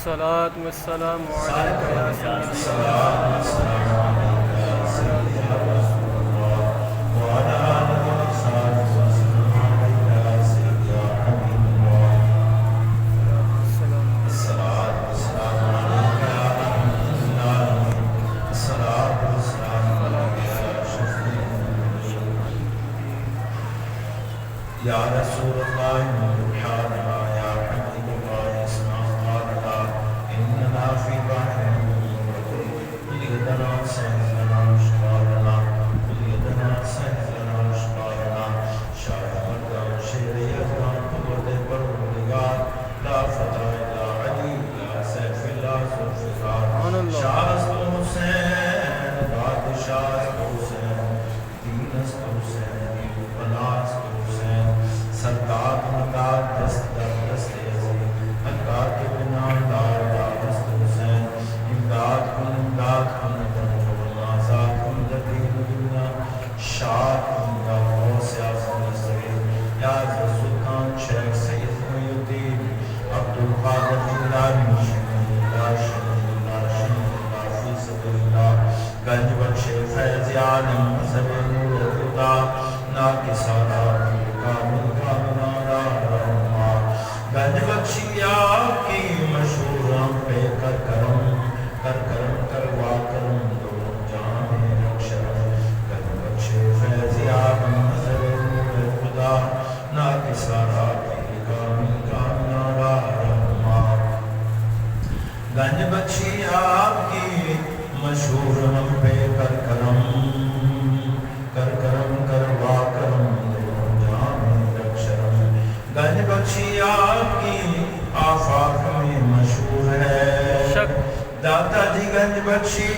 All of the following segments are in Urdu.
الصلاة والسلام عليك يا سيدي يا رسول الله سبحاننا يا حبيب الله اسمع قولنا إننا في بحر قل يدنا سيفنا وشقارنا قل يدنا سيفنا وشقارنا شاهد وشير يدنا قبض بالرجال لا فتح إلا علي لا سيف الله ذو الفقار شاست حسين بادشاہ حسین دینست حسین بناست سردار مدار دست در دست عزیز حقار کے بنا دار دست حسین امداد کن درجو آزاد کن لدین دنیا شاد کن یا غوث اعظم نصیر یا سلطان شیخ سید محی الدین عبدالقادر جیلانی شہید اللہ فی سبیل اللہ گنج بخش فیض عالم مذہب نور خدا ناکسارا گنج بخشی آپ کی مشہور ہم پہ کر کرم کروا کرم دو جان رکشرم گنج بخش فیض آپ مذہب نور خدا ناکسارا کی کامی کامنا رہما گنج بخشی آپ کی مشہور ہم پہ کر کرم کروا کرم گنج بخشی آپ کی آفاق میں مشہور ہے داتا جی گنج بخشی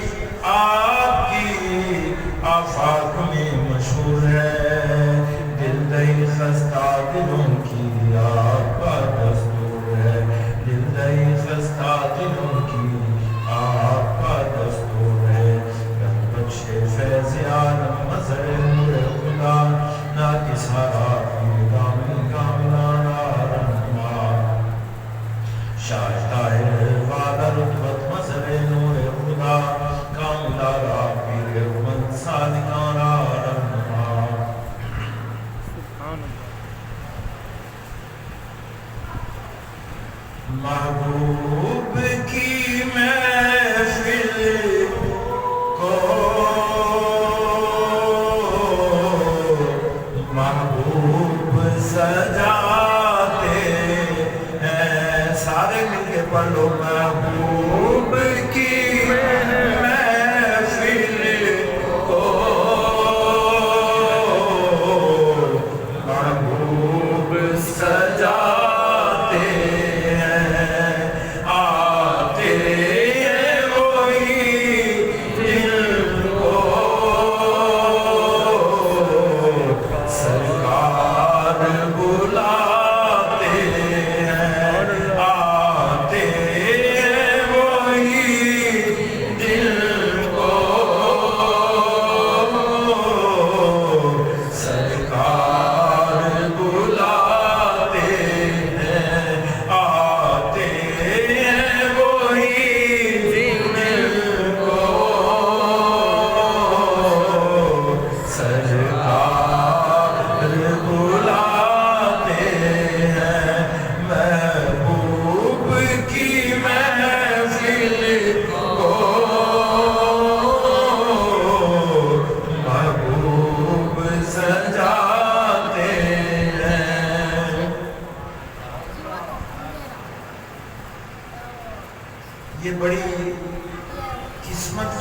آپ کی آفاق میں مشہور ہے دل دہی خستہ دلوں کی آپ کا دستور ہے دل دہی خستہ دلوں کی آپ کا دستور ہے گنج بخش فیض عالم مظہر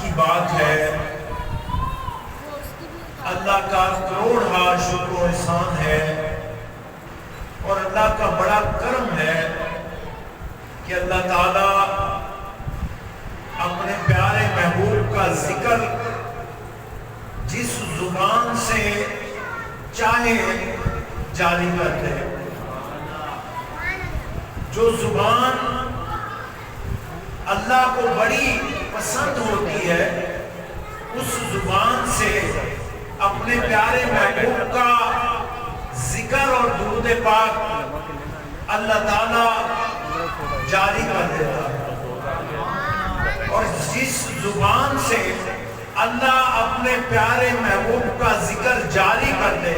کی بات ہے، اللہ کا کروڑ شکر و احسان ہے، اور اللہ کا بڑا کرم ہے کہ اللہ تعالیٰ اپنے پیارے محبوب کا ذکر جس زبان سے چاہے جاری کرتے ہیں۔ جو زبان اللہ کو بڑی پسند ہوتی ہے، اس زبان سے اپنے پیارے محبوب کا ذکر اور درود پاک اللہ تعالیٰ جاری کر دیتا ہے، اور جس زبان سے اللہ اپنے پیارے محبوب کا ذکر جاری کر دے،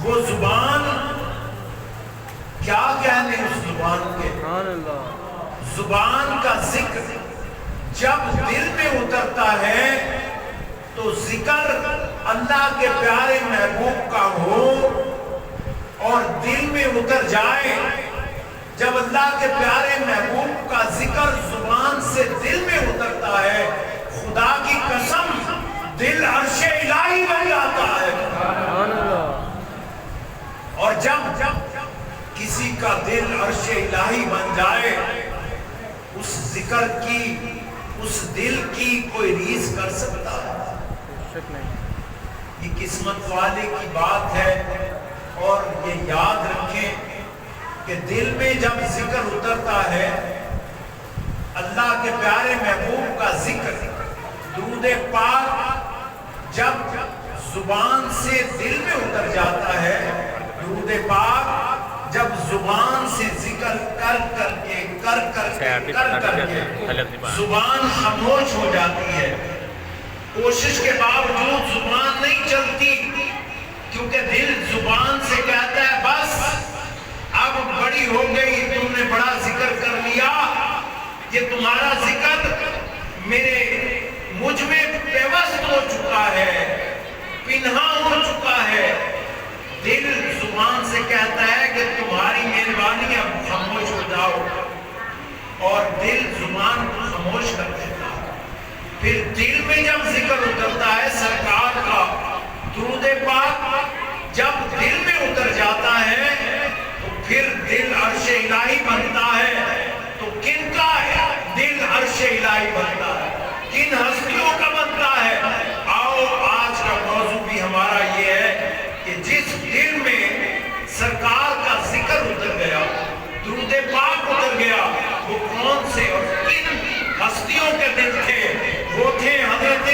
وہ زبان کیا کہنے اس زبان کے، زبان کا ذکر جب دل میں اترتا ہے تو ذکر اللہ کے پیارے محبوب کا ہو اور دل میں اتر جائے۔ جب اللہ کے پیارے محبوب کا ذکر زبان سے دل میں اترتا ہے، خدا کی قسم دل عرش الہی بن جاتا ہے۔ اور جب کسی کا دل عرش الہی بن جائے، اس ذکر کی، اس دل کی کوئی ریس کر سکتا ہے؟ یہ قسمت والے کی بات ہے، اور یہ یاد رکھیں کہ دل میں جب ذکر اترتا ہے، اللہ کے پیارے محبوب کا ذکر، درود پاک جب زبان سے دل میں اتر جاتا ہے، درود پاک جب زبان سے ذکر کر کر کے زبان خاموش ہو جاتی ہے، کوشش کے باوجود زبان نہیں چلتی، کیونکہ دل زبان سے کہتا ہے بس اب بڑی ہو گئی، تم نے بڑا ذکر کر لیا، یہ تمہارا ذکر مجھ میں پیوست ہو چکا ہے، پنہا ہو چکا ہے۔ دل زبان سے کہتا ہے کہ تمہاری مہربانی، اب خاموش ہو جاؤ، اور دل زبان کو خاموش کر دیتا ہے۔ پھر دل میں جب ذکر اترتا ہے سرکار کا، درود پاک جب دل میں اتر جاتا ہے تو پھر دل عرش الہی بنتا ہے۔ تو کن کا دل عرش الہی بنتا ہے؟ کن ہستیوں کا بنتا ہے؟ آؤ آج کا موضوع بھی ہمارا یہ ہے کہ جس دل میں سرکار کا ذکر اتر گیا، درود پاک اتر گیا، وہ کون سے اور کن ہستیوں کے دل تھے؟ وہ تھے حضرت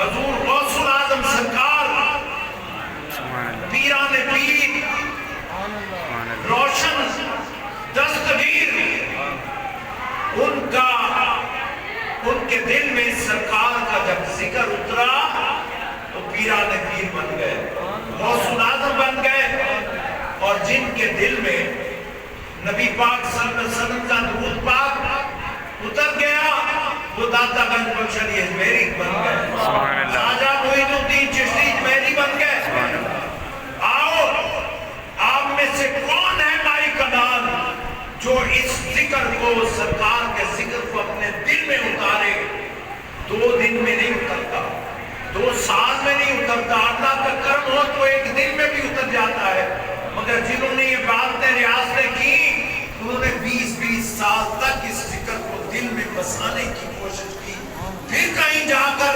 حضور غوث العظم سرکار، پیران پیر، روشن دستگیر، ان کے دل میں سرکار کا جب ذکر اترا تو پیران پیر بن گئے، غوث العظم بن گئے، اور جن کے دل میں نبی پاک صلی اللہ علیہ وسلم کا درود پاک اتر گیا، وہ داتا گنج بخش علی اجمیری بن گئے، خواجہ معین الدین چشتی اجمیری بن گئے۔ آؤ آپ میں سے کون ہے مائی کنال جو اس ذکر کو، سرکار کے ذکر کو اپنے دل میں اتارے؟ 2 دن میں نہیں اترتا، 2 سال میں نہیں اترتا، اللہ کا کرم ہو تو 1 دن میں بھی اتر جاتا ہے، مگر جنہوں نے یہ باتیں ریاستیں کی، انہوں نے 20 سال تک اس ذکر کو دل میں بسانے کی کوشش کی، پھر کہیں جا کر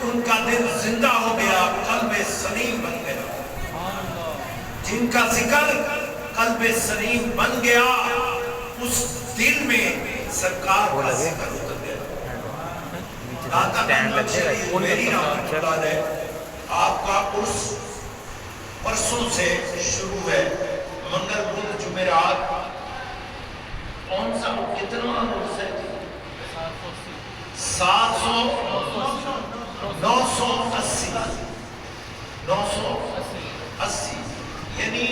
ان کا دل زندہ ہو گیا، قلب سلیم بن گیا۔ جن کا ذکر قلب سلیم بن گیا، اس دل میں سرکار کا ذکر اتر گیا۔ داتا گنج بخش علی اجمیری رحمۃ اللہ علیہ، آپ کا عرس پرسوں سے شروع ہے، منگل بدھ جمعرات، کون سا کتنا عرس ہے؟ 980 یعنی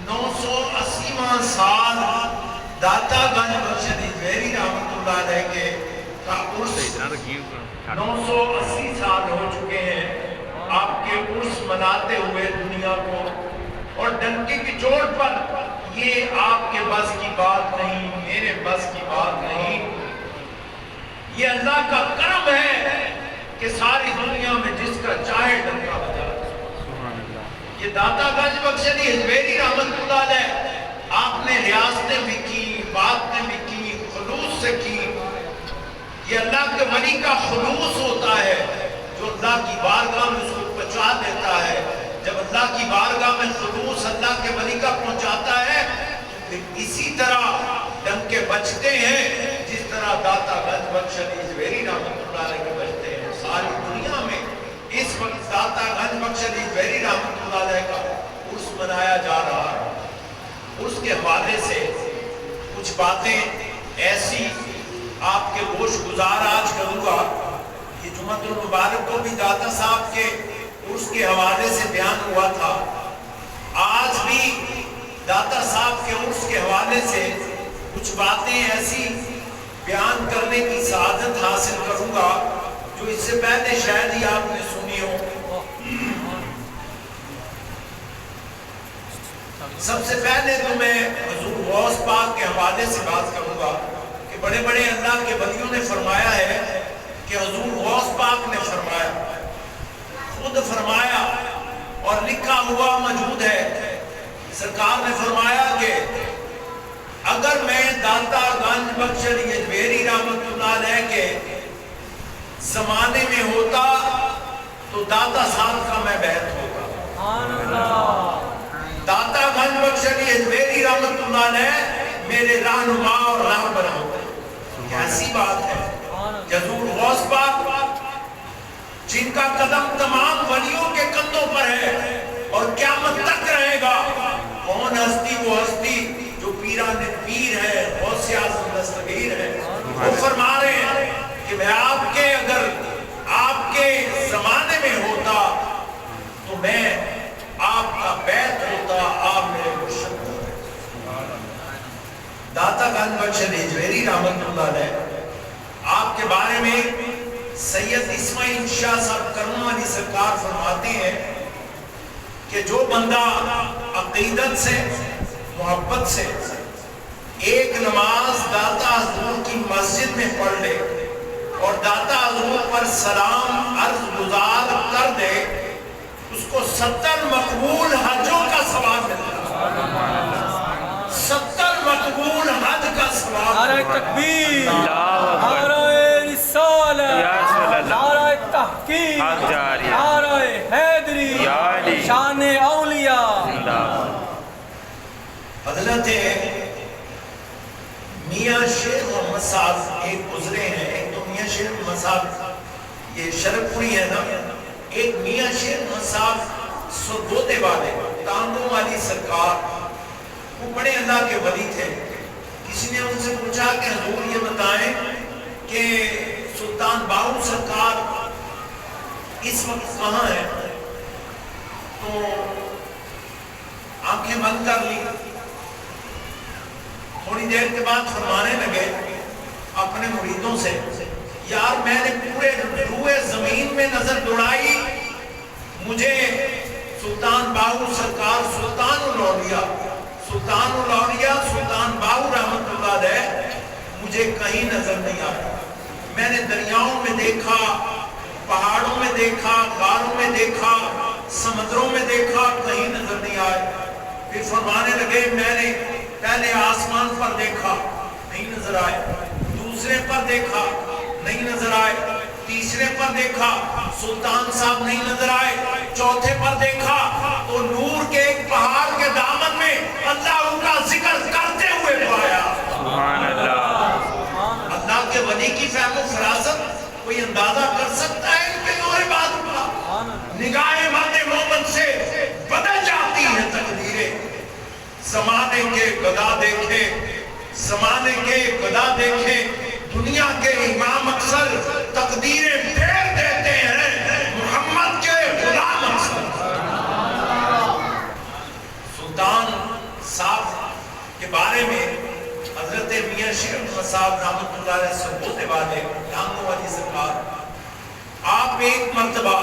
980واں سال داتا گنج بخش علی اجمیری رحمۃ اللہ علیہ کے کا عرس 980 سال ہو چکے ہیں آپ کے عرس مناتے ہوئے دنیا کو، اور ڈنکے کی چوٹ پر یہ آپ کے بس کی بات نہیں، میرے بس کی بات نہیں، یہ اللہ کا کرم ہے کہ ساری دنیا میں جس کا چاہے ڈنکا بجا۔ یہ داتا گنج بخش علی حجویری رحمت اللہ علیہ، آپ نے ریاستیں بھی کی، باتیں بھی کی، خلوص سے کی۔ یہ اللہ کے ولی کا خلوص ہوتا ہے جو اللہ کی بارگاہ میں اس کو پہنچا دیتا ہے۔ جب اللہ کی بارگاہ میں خلوص اللہ کے ولی کا پہنچاتا ہے تو پھر اسی طرح ڈنکے بجتے ہیں جس طرح داتا گنج بخش علی حجویری رحمت اللہ علیہ کے بجتے ہیں۔ ساری دنیا میں اس وقت داتا گنج بخش علی حجویری رحمت اللہ علیہ کا عرس منایا جا رہا ہے۔ اس کے حوالے سے کچھ باتیں ایسی آپ کے گوش گزار آج کروں گا۔ یہ جمعۃ المبارک کو بھی داتا صاحب کے عرس کے حوالے سے بیان ہوا تھا۔ آج بھی داتا صاحب کے عرس کے حوالے سے کچھ باتیں ایسی بیان کرنے کی سعادت حاصل کروں گا جو اس سے پہلے شاید ہی آپ نے سنی ہو۔ سب سے پہلے تو میں حضور غوث پاک کے حوالے سے بات کروں گا کہ بڑے بڑے اللہ کے ولیوں نے فرمایا ہے کہ حضور غوث پاک نے فرمایا، خود فرمایا اور لکھا ہوا موجود ہے۔ سرکار نے فرمایا کہ اگر میں داتا گنج بخش علی حجویری رحمت اللہ علیہ کے زمانے میں ہوتا تو داتا صاحب کا میں بیعت ہوتا۔ داتا گنج بخش علی حجویری رحمت اللہ علیہ میرے رہنما اور رہبر ہوتے۔ ایسی بات ہے کہ حضور غوث پاک جن کا قدم تمام ولیوں کے کندھوں پر ہے اور قیامت تک رہے گا، کون ہستی؟ وہ ہستی جو پیران پیر ہے، غوث اعظم دستگیر ہے۔ وہ فرما رہے ہیں کہ میں اگر آپ کے زمانے میں ہوتا تو میں آپ کا بیعت ہوتا، آپ میرے مرشد ہوتے۔ داتا گنج بخش علی حجویری رحمت اللہ علیہ، آپ کے بارے میں سید اسماعیل شاہ صاحب کرم والی سرکار فرماتے ہیں کہ جو بندہ عقیدت سے، محبت سے ایک نماز داتا حضور کی مسجد میں پڑھ لے اور داتا حضور پر سلام عرض گزار کر دے، اس کو 70 مقبول حجوں کا ثواب ملتا ہے۔ 70 مقبول حج کا ثواب۔ نعرہ تکبیر، نعرہ رسالت، نعرہ تحقیق، نعرہ حیدری، شان اولیاء۔ حضرت میاں شیر محمد صاحب ایک گزرے ہیں، ایک تو میاں شیر محمد صاحب یہ شرف پوری ہے نا، ایک میاں شیر محمد صاحب سرگودے والے ٹانگوں والی سرکار، وہ بڑے اللہ کے ولی تھے۔ کسی نے ان سے پوچھا کہ حضور یہ بتائیں کہ سلطان باہو سرکار اس وقت کہاں ہے؟ تو آنکھیں بند کر لی، تھوڑی دیر کے بعد فرمانے لگے اپنے مریدوں سے، یار میں نے پورے روئے زمین میں نظر دوڑائی، مجھے سلطان باہو سرکار سلطان الاولیاء سلطان باہو رحمت اللہ علیہ مجھے کہیں نظر نہیں آیا۔ میں نے دریاؤں میں دیکھا، پہاڑوں میں دیکھا، غاروں میں دیکھا، سمندروں میں دیکھا، کہیں نظر نہیں آئے۔ پھر فرمانے لگے میں نے پہلے آسمان پر دیکھا، نہیں نظر آئے، دوسرے پر دیکھا، نہیں نظر آئے، تیسرے پر دیکھا، سلطان صاحب نہیں نظر آئے، چوتھے پر دیکھا تو نور کے ایک پہاڑ کے دامن میں اللہ کا ذکر کرتے ہوئے پایا۔ سبحان اللہ۔ اللہ کے ولی کی فہم و فراست کوئی اندازہ کر سکتا ہے کہ نور بات کا نگاہ مرد مومن سے بدل جاتی ہے تقدیریں۔ زمانے کے گدا دیکھے، زمانے کے گدا دیکھے، دنیا کے امام اکثر تقدیریں پھیر دیتے ہیں، محمد کے غلام اکثر۔ سلطان صاحب کے بارے میں حضرت میاں شیر محمد صاحب رحمت اللہ علیہ سرگودے والے ٹانگوں والی سرکار، آپ ایک مرتبہ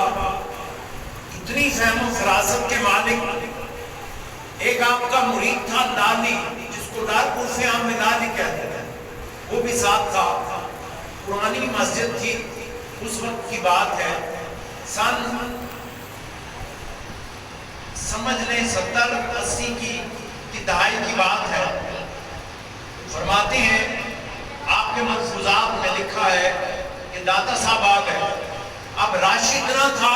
اتنی فہم و فراست کے مالک، ایک آپ کا مرید تھا لالی، جس کو لال کوفیام میں لالی کہتے ہیں، وہ بھی ساتھ تھا۔ پرانی مسجد تھی، اس وقت کی بات ہے، سن سمجھ لیں 70-80 کی دہائی کی بات ہے۔ فرماتے ہیں آپ کے ملفوظات میں لکھا ہے کہ داتا صاحب آ گئے، اب راشی اتنا تھا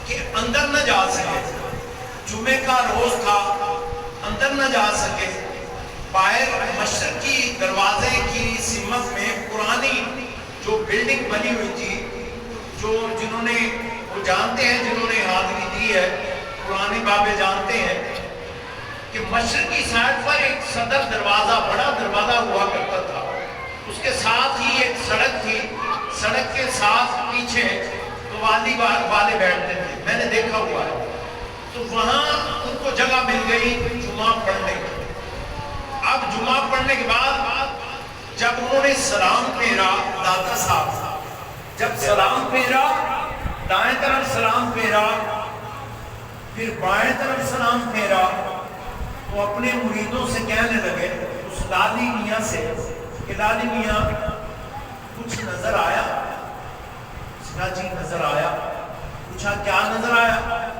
کہ اندر نہ جا سکے، جمعے کا روز تھا، اندر نہ جا سکے، باہر مشرقی دروازے کی سمت میں پرانی جو بلڈنگ بنی ہوئی تھی، جنہوں نے وہ جانتے ہیں، جنہوں نے حاضری دی ہے، پرانے بابے جانتے ہیں کہ مشرقی سائڈ پر ایک صدر دروازہ، بڑا دروازہ ہوا کرتا تھا، اس کے ساتھ ہی ایک سڑک تھی، سڑک کے ساتھ پیچھے تو والی والے بیٹھتے تھے، میں نے دیکھا ہوا ہے، تو وہاں ان کو جگہ مل گئی جمعہ پڑھنے کی۔ اب جمعہ پڑھنے کے بعد جب انہوں نے سلام پھیرا، داتا صاحب جب سلام پھیرا، دائیں طرف سلام پھیرا، پھر بائیں طرف سلام پھیرا، تو اپنے مریدوں سے کہنے لگے، اس لالی میاں سے کہ لالی میاں کچھ نظر آیا؟ اس کا جی نظر آیا۔ پوچھا کیا نظر آیا؟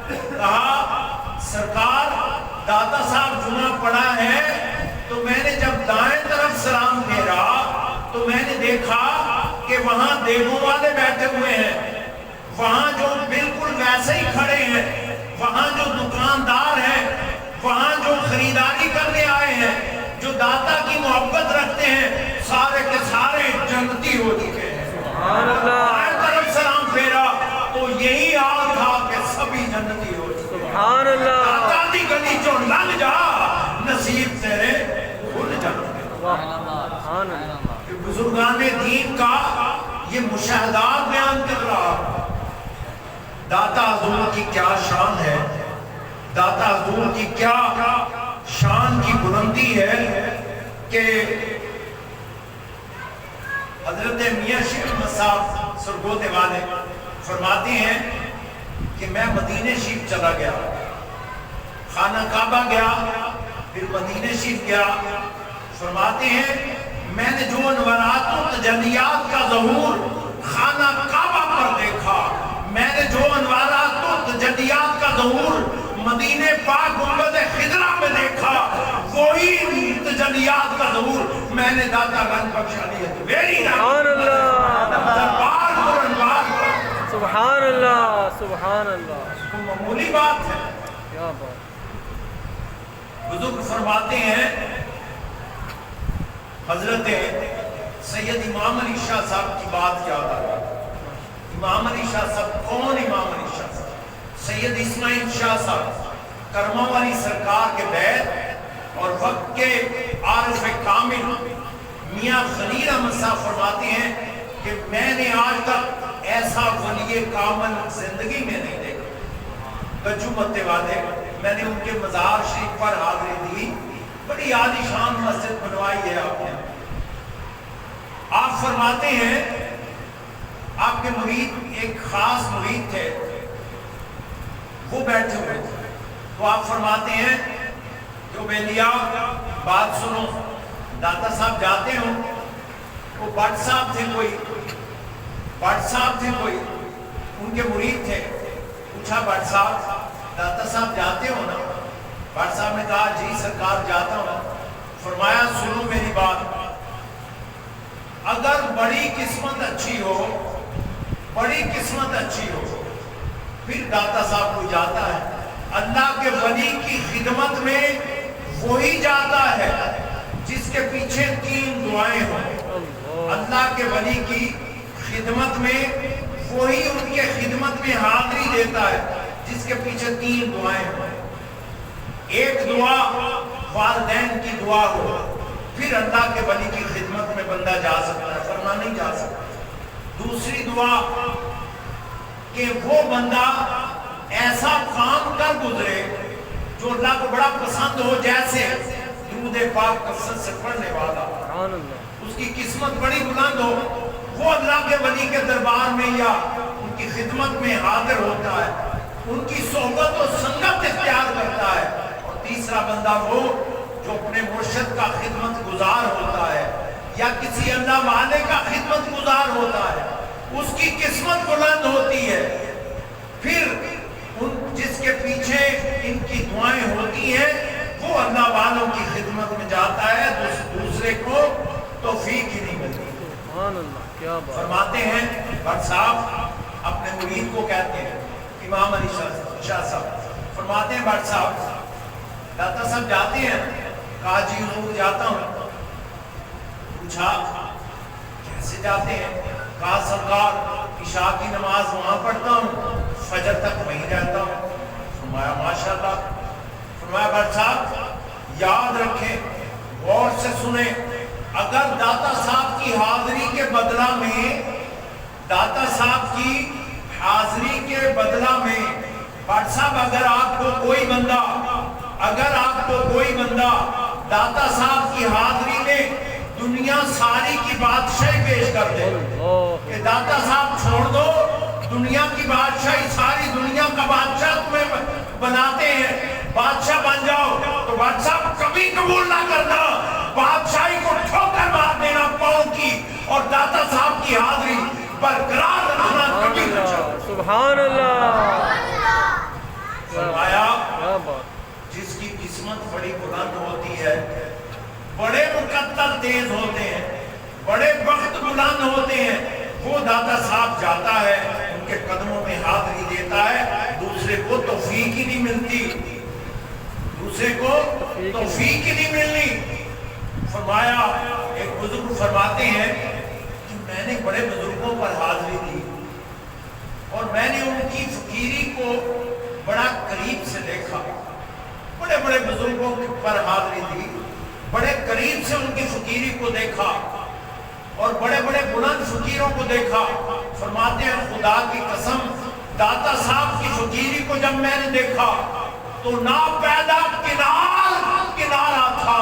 کہا سرکار داتا صاحب جمعہ پڑھا ہے تو میں نے جب دائیں طرف سلام پھیرا تو میں نے دیکھا کہ وہاں دیگوں والے بیٹھے ہوئے ہیں، وہاں جو بالکل ویسے ہی کھڑے ہیں، وہاں جو دکاندار ہیں، وہاں جو خریداری کرنے آئے ہیں، جو داتا کی محبت رکھتے ہیں، سارے کے سارے جنتی ہو چکے ہیں۔ دائیں طرف سلام پھیرا تو یہی حال تھا کہ سبھی جنتی ہو چکے ہیں۔ داتا دی گلی جو لنگ جا نصیب تیرے کھل جاتے ہیں۔ بزرگان دین کا یہ مشاہدات بیان کر رہا، داتا حضور کی کیا شان ہے، داتا حضور کی کیا شان کی بلندی ہے کہ حضرت میاں شیخ احمد صاحب سرگوتے والے فرماتے ہیں کہ میں مدینہ شریف چلا گیا، خانہ کعبہ گیا، پھر مدینہ شریف گیا، فرماتے ہیں میں نے جو انوارات و تجلیات کا ظہور خانہ کعبہ پر دیکھا، میں نے جو انوارات و تجلیات کا ظہور مدینہ پاک گنبد خضرا میں دیکھا، وہی تجلیات کا ظہور میں نے داتا گنج بخش علی حجویری سبحان اللہ، دربار پر انوار پر۔ سبحان اللہ، سبحان اللہ، تو معمولی بات ہے۔ کیا بات۔ بزرگ فرماتے ہیں حضرت سید امام علی شاہ صاحب کی بات یاد آ گئی۔ امام علی شاہ صاحب کون؟ امام علی شاہ صاحب سید اسماعیل شاہ صاحب کرمہ والی سرکار کے بیت اور وقت کے عارف کامل میاں خلیل احمد صاحب فرماتے ہیں کہ میں نے آج تک ایسا ولی کامل زندگی میں نہیں دیکھا۔ گجو متے والے، میں نے ان کے مزار شریف پر حاضری دی، بڑی عالی شان مسجد بنوائی ہے آپ نے۔ آپ فرماتے ہیں آپ کے مرید ایک خاص مرید تھے، وہ بیٹھے ہوئے تھے، تو آپ فرماتے ہیں جو بیلیا بات سنو، داتا صاحب جاتے ہوں، وہ بٹ صاحب تھے کوئی ان کے مرید تھے، پوچھا بٹ صاحب داتا صاحب جاتے ہو نا؟ بٹ صاحب نے کہا جی سرکار جاتا ہوں۔ فرمایا سنو میری بات، اگر بڑی قسمت اچھی ہو پھر داتا صاحب کو جاتا ہے۔ اللہ کے ولی کی خدمت میں وہی جاتا ہے جس کے پیچھے 3 دعائیں ہوں۔ اللہ کے ولی کی خدمت میں وہی ان کے خدمت میں حاضری دیتا ہے جس کے پیچھے 3 دعائیں ہوں۔ ایک دعا والدین کی دعا ہو، پھر اللہ کے ولی کی خدمت میں بندہ جا سکتا ہے، ورنہ نہیں جا سکتا۔ دوسری دعا کہ وہ بندہ ایسا کام کر گزرے جو اللہ کو بڑا پسند ہو، جیسے درود پاک کثرت سے پڑھنے والا، اس کی قسمت بڑی بلند ہو، وہ اللہ کے ولی کے دربار میں یا ان کی خدمت میں حاضر ہوتا ہے، ان کی صحبت و سنگت اختیار کرتا ہے۔ اور تیسرا بندہ وہ جو اپنے مرشد کا خدمت گزار ہوتا ہے، یا کسی اللہ والے کا خدمت گزار ہوتا ہے، اس کی قسمت بلند ہوتی ہے، پھر جس کے پیچھے ان کی دعائیں ہوتی ہیں وہ اللہ والوں کی خدمت میں جاتا ہے، دوسرے کو توفیق ہی نہیں ملتی۔ سبحان اللہ، کیا بات۔ فرماتے ہیں بٹ صاحب اپنے مرید کو کہتے ہیں، امام علی شاہ صاحب فرماتے ہیں بٹ صاحب داتا صاحب جاتے ہیں، کہا جی حضور جاتا ہوں۔ پوچھا کیسے جاتے ہیں؟ کہا سرکار عشاء کی نماز وہاں پڑھتا ہوں، فجر تک وہیں رہتا ہوں۔ فرمایا ماشاءاللہ۔ فرمایا بٹ صاحب یاد رکھیں، غور سے سنیں، اگر داتا صاحب کی حاضری کے بدلہ میں، داتا صاحب کی حاضری کے بدلہ میں بٹ صاحب اگر آپ کو کوئی بندہ داتا صاحب کی حاضری میں دنیا ساری کی بادشاہی پیش کر دے کہ داتا صاحب چھوڑ دو، دنیا کی بادشاہی، ساری دنیا کا بادشاہ تمہیں بناتے ہیں، بادشاہ بن جاؤ، تو بادشاہ کبھی قبول نہ کرنا، بادشاہی کو ٹھوکر مار دینا پاؤں کی، اور داتا صاحب کی حاضری برقرار رکھنا کبھی نہ چاہو۔ سبحان اللہ۔ فرمایا جس کی قسمت بڑی بلند ہوتی ہے، بڑے مقدر تیز ہوتے ہیں، بڑے وقت بلند ہوتے ہیں، وہ داتا صاحب جاتا ہے، ان کے قدموں میں حاضری دیتا ہے، دوسرے کو توفیق ہی نہیں ملتی، دوسرے کو توفیق ہی نہیں ملنی۔ فرمایا ایک بزرگ فرماتے ہیں کہ میں نے بڑے بزرگوں پر حاضری دی اور میں نے ان کی فقیری کو بڑا قریب سے دیکھا، بڑے بڑے بزرگوں پر حاضری دی، بڑے قریب سے ان کی فقیری کو دیکھا اور بڑے بڑے بلند فقیروں کو دیکھا۔ فرماتے ہیں خدا کی قسم داتا صاحب کی فقیری کو جب میں نے دیکھا تو ناپیدا کنارہ تھا،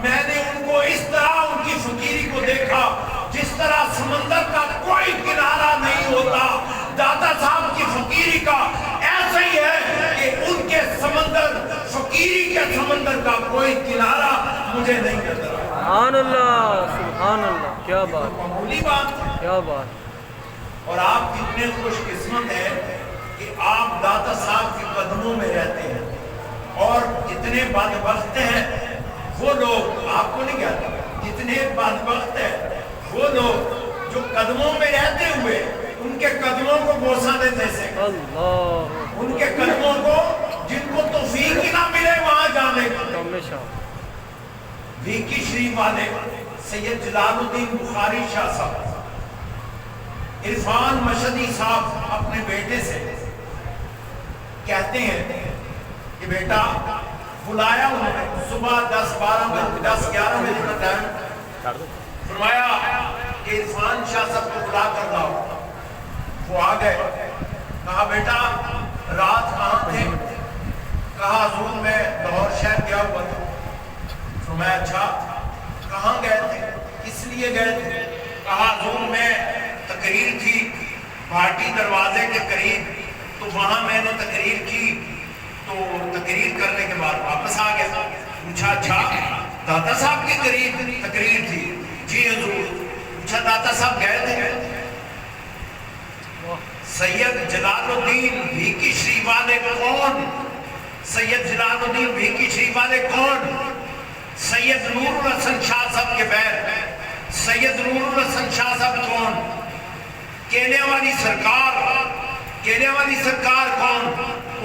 میں نے ان کو اس طرح ان کی فقیری کو دیکھا جس طرح سمندر کا کوئی کنارہ نہیں ہوتا، داتا صاحب کی فقیری کا ایسا ہی ہے کہ ان کے سمندر، فقیری کے سمندر کا کوئی کنارہ مجھے نہیں نظر آیا۔ سبحان اللہ، سبحان اللہ، کیا بات، معمولی بات ہے، کیا بات۔ اور آپ کتنے خوش قسمت ہیں کہ آپ داتا صاحب کے قدموں میں رہتے ہیں، اور کتنے بدبخت ہیں وہ لوگ، آپ کو نہیں کہتا، کتنے بدبخت ہیں وہ لوگ جو قدموں میں رہتے ہوئے ان کے قدموں کو بوسہ دیتے سے، ان کے قدموں کو، جن کو توفیق ہی نہ ملے وہاں جانے کا۔ ویکی شریف والے سید جلال الدین بخاری شاہ صاحب، عرفان مشہدی صاحب اپنے بیٹے سے کہتے ہیں کہ بیٹا، بلایا انہوں نے صبح 10-11 بجے کا ٹائم، فرمایا کہ عرفان شاہ صاحب کو بلا کر لاؤ۔ وہ آ گئے، کہا بیٹا رات کہاں تھے؟ کہا حضور میں لاہور شہر گیا ہوا تھا۔ فرمایا اچھا کہاں گئے تھے، کس لیے گئے تھے؟ کہا حضور میں تقریر تھی بھاٹی دروازے کے قریب، تو وہاں میں نے تقریر کی، تو تقریر کرنے کے بعد واپس آ گیا۔ پوچھا اچھا داتا صاحب کی تقریر تھی؟ جی حضور۔ پوچھا داتا صاحب گئے تھے؟ سید جلال الدین بھیکی شریف والے کون؟ سید جلال الدین بھیکی شریف والے کون؟ سید نور الحسن شاہ صاحب کے بیت۔ سید نور الحسن شاہ صاحب کون؟ کیلے والی سرکار۔ کیلے والی سرکار کون؟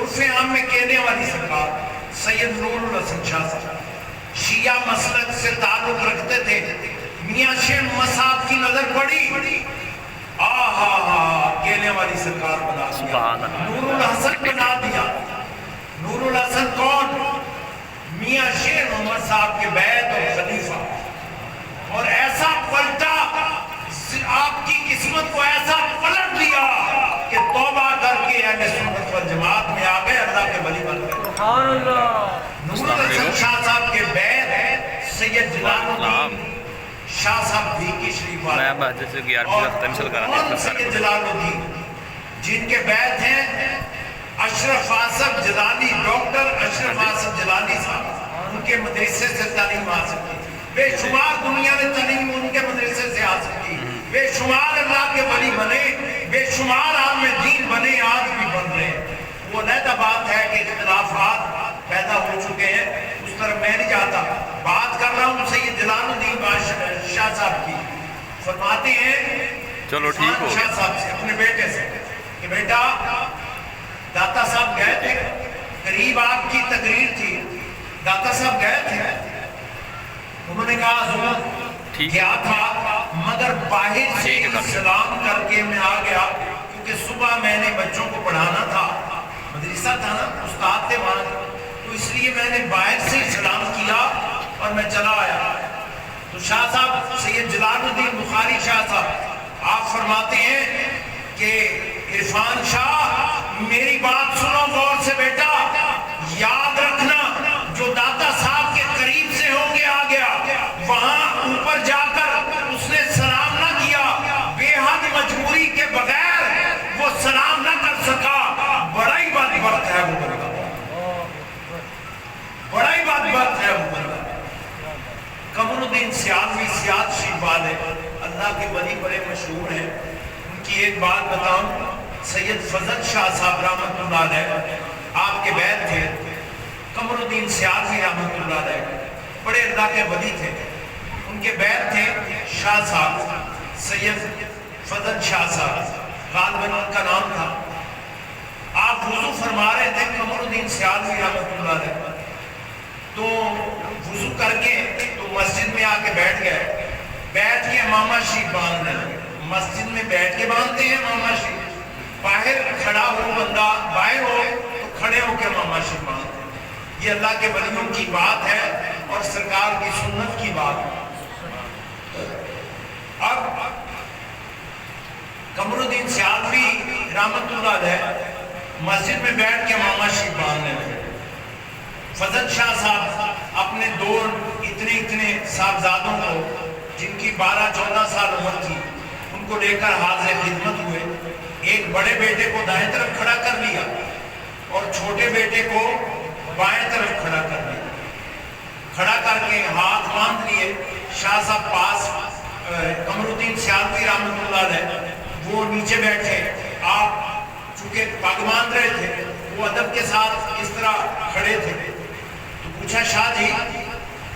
عرف عام میں کیلے والی سرکار، سید نور الحسن شاہ صاحب شیعہ مسلک سے تعلق رکھتے تھے۔ میاں شیخ مصعب کی نظر پڑی، آہا کیلے والی سرکار بنا دیا، نور الحسن بنا دیا۔ نور الحسن کون؟ میاں شیخ محمد صاحب کے بیت اور خلیفہ۔ اور ایسا پلٹا، آپ کی قسمت کو ایسا پلٹ دیا کہ توبہ کر کے اہل سنت والجماعت میں آ گئے، اللہ کے ولی بن گئے۔ سبحان اللہ۔ نور الحسن شاہ صاحب کے بیت سید جلال الدین شاہ صاحب بھیکی شریف والے، اور کون سید جلال الدین جن کے بیت ہیں اشرف آصف جلالی، ڈاکٹر اشرف آصف جلالی صاحب، ان کے مدرسے سے تعلیم حاصل کی تھی۔ بے شمار دنیا میں تعلیم ان کے مدرسے سے حاصل کی، بے شمار اللہ کے ولی بنے، بے شمار عالم دین بنے، آج بھی بن رہے ہیں۔ وہ علیحدہ بات ہے کہ اختلافات پیدا ہو چکے ہیں، اس طرف میں نہیں جاتا۔ بات کر رہا ہوں سید جلال الدین شاہ صاحب کی۔ فرماتے ہیں چلو ٹھیک ہو شاہ صاحب سے اپنے بیٹے سے کہ بیٹا داتا صاحب گئے تھے، قریب آپ کی تقریر تھی، داتا صاحب گئے تھے، انہوں نے کہا حضور کیا تھا، مگر باہر سے سلام کر کے میں آ گیا، کیونکہ صبح میں نے بچوں کو پڑھانا تھا، مدرسہ تھا نا، استاد تھے وہاں، تو اس لیے میں نے باہر سے سلام کیا اور میں چلا آیا۔ تو شاہ صاحب سید جلال الدین بخاری شاہ صاحب آپ فرماتے ہیں کہ عرفان شاہ میری بات سنو غور سے بیٹا، یاد رکھنا جو داتا صاحب کے قریب سے ہو کے آ گیا، وہاں اوپر جا کر اس نے سلام نہ کیا، بے حد مجبوری کے بغیر وہ سلام نہ کر سکا، بڑا ہی بدبخت ہے وہ بندہ، بڑا ہی بدبخت ہے وہ بندہ۔ قمر الدین سیالوی سیاد شریف والے اللہ کے ولی بڑے مشہور ہیں، ان کی ایک بات بتاؤں، سید فضل شاہ صاحب رحمۃ اللہ علیہ آپ کے بیت تھے، قمر الدین سیالوی رحمۃ اللہ علیہ بڑے اللہ کے ولی تھے، ان کے بیت تھے شاہ صاحب سید فضل شاہ صاحب، غالباً ان کا نام تھا۔ آپ وضو فرما رہے تھے قمر الدین سیالوی رحمۃ اللہ علیہ، تو وضو کر کے تو مسجد میں آ کے بیٹھ گئے، بیٹھ کے امامہ شریف باندھنے لگے، مسجد میں بیٹھ کے باندھتے ہیں امامہ شریف، باہر کھڑا ہو بندہ، باہر ہو تو کھڑے ہو کے امامہ شریف باندھتے ہیں۔ یہ اللہ کے ولیوں کی بات ہے اور سرکار کی سنت کی بات ہے۔ اب قمر الدین سیالوی رحمۃ اللہ علیہ مسجد میں بیٹھ کے امامہ شریف باندھنے لگے، فضل شاہ صاحب اپنے دو اتنے صاحبزادوں کو جن کی 12-14 سال عمر تھی ان کو لے کر حاضر خدمت ہوئے، ایک بڑے بیٹے کو دائیں طرف کھڑا کر لیا اور چھوٹے بیٹے کو بائیں طرف کھڑا کر لیا، کھڑا کر کے ہاتھ باندھ لیے، شاہ صاحب پاس قمر الدین سیالوی رحمۃ اللہ علیہ وہ نیچے بیٹھے، آپ چونکہ پگ باندھ رہے تھے وہ ادب کے ساتھ اس طرح کھڑے تھے، تو پوچھا شاہ جی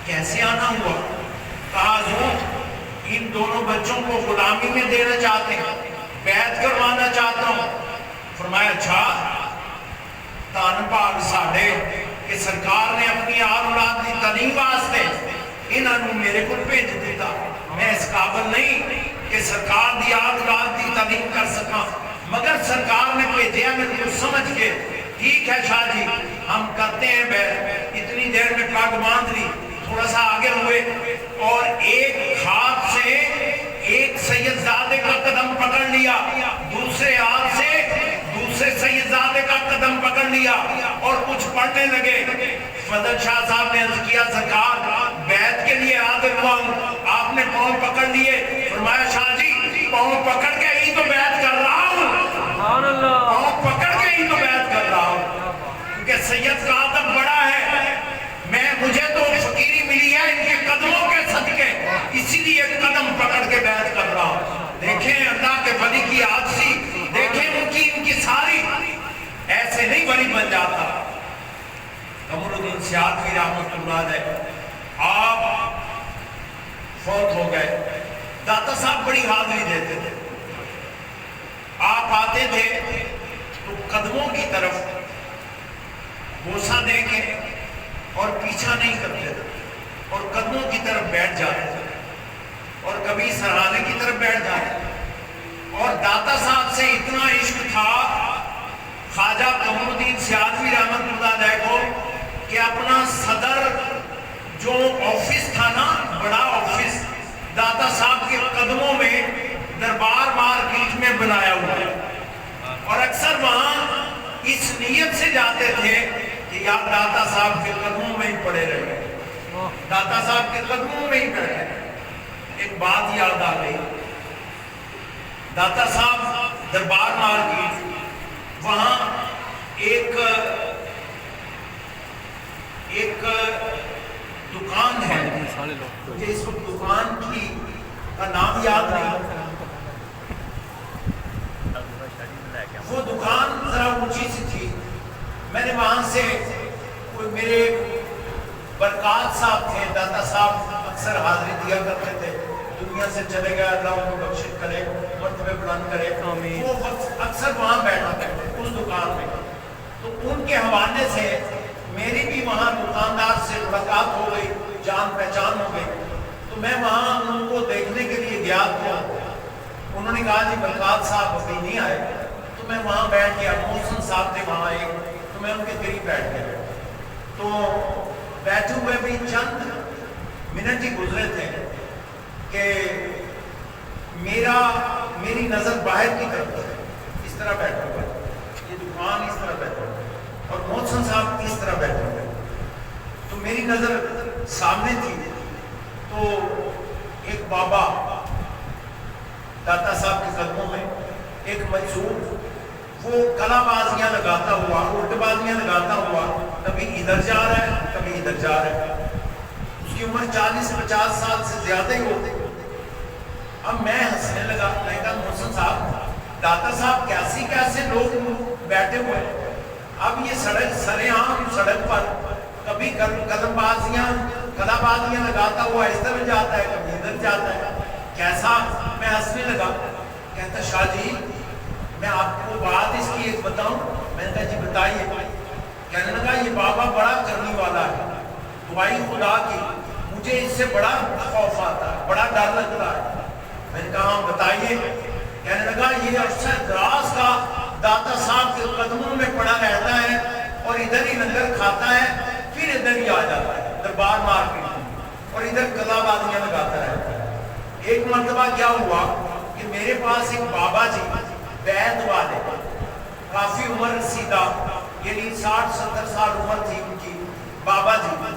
کیسے آنا ہوا؟ کہا حضور ان دونوں بچوں کو غلامی میں دینا چاہتے ہیں، بیعت کروانا چاہتا ہوں۔ فرمایا اچھا، تان پاک ساڑھے کہ سرکار نے اپنی اولاد کی تعلیم واسطے انہوں نے میرے کو بھیج دیتا، میں اس قابل نہیں کہ سرکار دی اولاد کی تعلیم کر سکا، مگر سرکار نے بھیجا میں کچھ سمجھ کے، ٹھیک ہے شاہ جی ہم کرتے ہیں بیعت۔ اتنی دیر میں پگ باندھ لی، تھوڑا سا آگے ہوئے اور ایک ہاتھ سے ایک سیدزادے کا قدم پکڑ لیا، دوسرے ہاتھ سے دوسرے سیدزادے کا قدم پکڑ لیا اور کچھ پڑھنے لگے۔ فضل شاہ صاحب نے عرض کیا سرکار بیعت کے لیے حاضر ہوا ہوں، آپ نے پاؤں پکڑ لیے۔ فرمایا شاہ جی پاؤں پکڑ کے ہی تو بیعت کر رہا ہوں، سبحان اللہ، پاؤں پکڑ کے ہی تو بیعت کر رہا ہوں، کیونکہ سید کا ادب بڑا ہے، مجھے تو فقیری ملی ہے ان کے قدموں کے صدقے، اسی لیے قدم پکڑ کے بیعت کر رہا ہوں۔ دیکھیں اللہ کے ولی کی عاجزی، دیکھیں ان کی ساری، ایسے نہیں ولی بن جاتا۔ قمر الدین سیالوی رحمۃ اللہ علیہ آپ فوت ہو گئے، داتا صاحب بڑی حاضری دیتے تھے، آپ آتے تھے تو قدموں کی طرف بوسہ دے کے اور پیچھا نہیں کرتے تھے اور قدموں کی طرف بیٹھ جاتے تھے اور کبھی سرہانے کی طرف بیٹھ جاتے، اور داتا صاحب سے اتنا عشق تھا خواجہ قمر الدین سیالوی رحمۃ اللہ علیہ کو کہ اپنا صدر جو آفس تھا نا، بڑا آفس داتا صاحب کے قدموں میں دربار مارکیٹ میں بنایا ہوا ہے، اور اکثر وہاں اس نیت سے جاتے تھے کہ یا داتا صاحب کے قدموں میں ہی پڑے رہے، داتا صاحب کے قدموں میں ہی پڑے۔ ایک بات یاد آ گئی، داتا صاحب دربار مارکیٹ وہاں ایک دکان ہے سارے لوگ مجھے اس وقت دکان کی کا نام یاد نہیں، وہ دکان ذرا اونچی سی تھی. میں نے وہاں سے کوئی میرے برکات صاحب تھے، داتا صاحب اکثر حاضری دیا کرتے تھے، دنیا سے چلے گئے، اللہ ان کو بخشش کرے، مرتبے بلند کرے. وہ اکثر وہاں بیٹھا کرتے اس دکان میں. تو ان کے حوالے سے میری بھی وہاں دکاندار سے ملاقات ہو گئی، جان پہچان ہو گئی. تو میں وہاں ان کو دیکھنے کے لیے گیا تو انہوں نے کہا جی برکات صاحب ابھی نہیں آئے. تو میں وہاں بیٹھ گیا، محسن صاحب تھے وہاں ایک، تو میں ان کے قریب بیٹھ گیا. تو بیٹھے ہوئے بھی چند منٹ ہی گزرے تھے کہ میری نظر باہر کی طرف ہے، اس طرح بیٹھا ہوا، یہ دکان اس طرح بیٹھا ہوا اور محسن صاحب اس طرح بیٹھے ہوئے. تو میری نظر سامنے تھی. تو ایک بابا داتا صاحب کے قدموں میں، ایک مجذوب، وہ کلا بازیاں لگاتا ہوا، الٹ بازیاں لگاتا ہوا، کبھی ادھر جا رہا ہے کبھی ادھر جا رہا ہے. اس کی عمر 40-50 سال سے زیادہ ہی ہوتی. اب میں ہنسنے لگا. میں کہا محسن صاحب، داتا صاحب کیسے لوگ بیٹھے ہوئے. اب یہ سڑک سرے عام سڑک پر کبھی قدم بازیاں کلا بازیاں لگاتا ہوا اس طرح جاتا ہے کبھی ادھر جاتا ہے، کیسا؟ میں ہنسنے لگا. کہتا شاہ جی میں آپ کو بات اس کی ایک بتاؤں. میں نے کہا جی بتائیے. کہنے لگا یہ بابا بڑا کرنے والا ہے، دعائی خدا کی، مجھے اس سے بڑا خوف آتا ہے، بڑا ڈر لگتا ہے. میں نے کہا بتائیے. کہنے لگا یہ عرصہ دراز کا داتا صاحب کے قدموں میں پڑا رہتا ہے اور ادھر ہی لنگر کھاتا ہے، پھر ادھر ہی آ جاتا ہے دربار مارکیٹ میں، اور ادھر کلا بازیاں لگاتا رہتا ہے. ایک مرتبہ کیا ہوا کہ میرے پاس ایک بابا جی بیت والے، کافی عمر رسیدہ، یعنی 60-70 سال عمر تھی ان کی، بابا جی.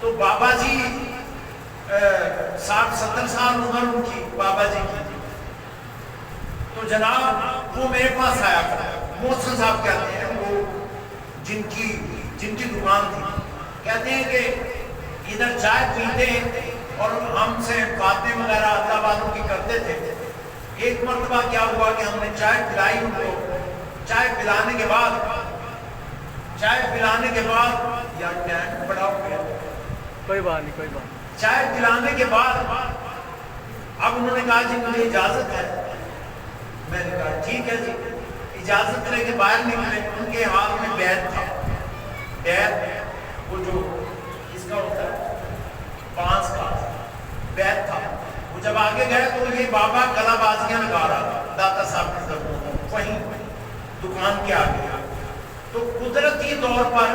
تو بابا جی 60-70 سال عمر ان کی بابا جی کی. تو جناب وہ میرے پاس آیا کرتا. محسن صاحب کہتے ہیں، وہ جن کی دکان تھی، کہتے ہیں کہ ادھر چائے پیتے اور ہم سے باتیں وغیرہ اللہ والوں کی کرتے تھے. ایک مرتبہ کیا ہوا کہ ہم نے چائے پلائی ان کو. چائے پلانے کے بعد یا ٹائم بڑا ہو گیا، کوئی بات نہیں کوئی بات. چائے پلانے کے بعد اب انہوں نے کہا جی مجھے اجازت ہے. میں نے کہا ٹھیک ہے جی. اجازت لے کے باہر نکلے. ان کے ہاتھ میں بیت تھا، بیت وہ جو اس کا ہوتا ہے بانس کا بیت تھا. وہ جب آگے گئے تو یہ بابا کلا بازیاں لگا رہا تھا داتا صاحب کے قدموں میں، وہیں دکان کے آگے. تو قدرتی طور پر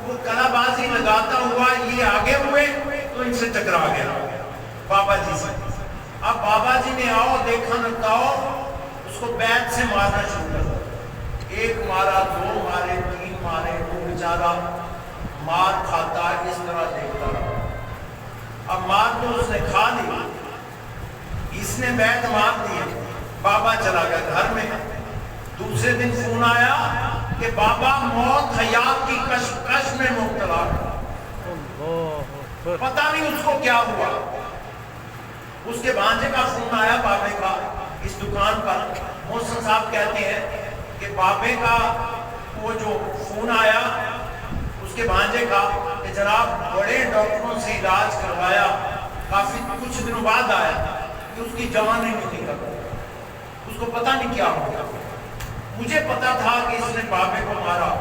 وہ کلا بازی لگاتا ہوا یہ آگے ہوئے تو ان سے ٹکرا گیا بابا جی سے. اب بابا جی نے آؤ دیکھا نکاؤ اس کو بیت سے مارنا شروع کر. ایک مارا، دو مارے، تین مارے. وہ بیچارہ مار کھاتا اس طرح دیکھتا رہا. اب مار تو اس نے کھا لی، اس نے بیت مار دی. بابا چلا گیا گھر میں. دوسرے دن فون آیا کہ بابا موت حیات کی کشمکش میں مبتلا. پتہ نہیں اس کو کیا ہوا. اس کے بھانجے کا فون آیا بابے کا اس دکان پر. محسن صاحب کہتے ہیں کہ بابے کا وہ جو فون آیا اس کے بھانجے کا کہ جناب بڑے ڈاکٹروں سے علاج کروایا، کافی کچھ دنوں بعد آیا کہ اس کی جان ہی نہیں نکل. اس کو پتہ نہیں کیا ہو گیا. مجھے پتا تھا کہ اس نے بابے کو مارا.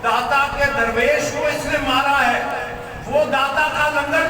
داتا کے درویش کو اس نے مارا ہے. وہ داتا کا لنگر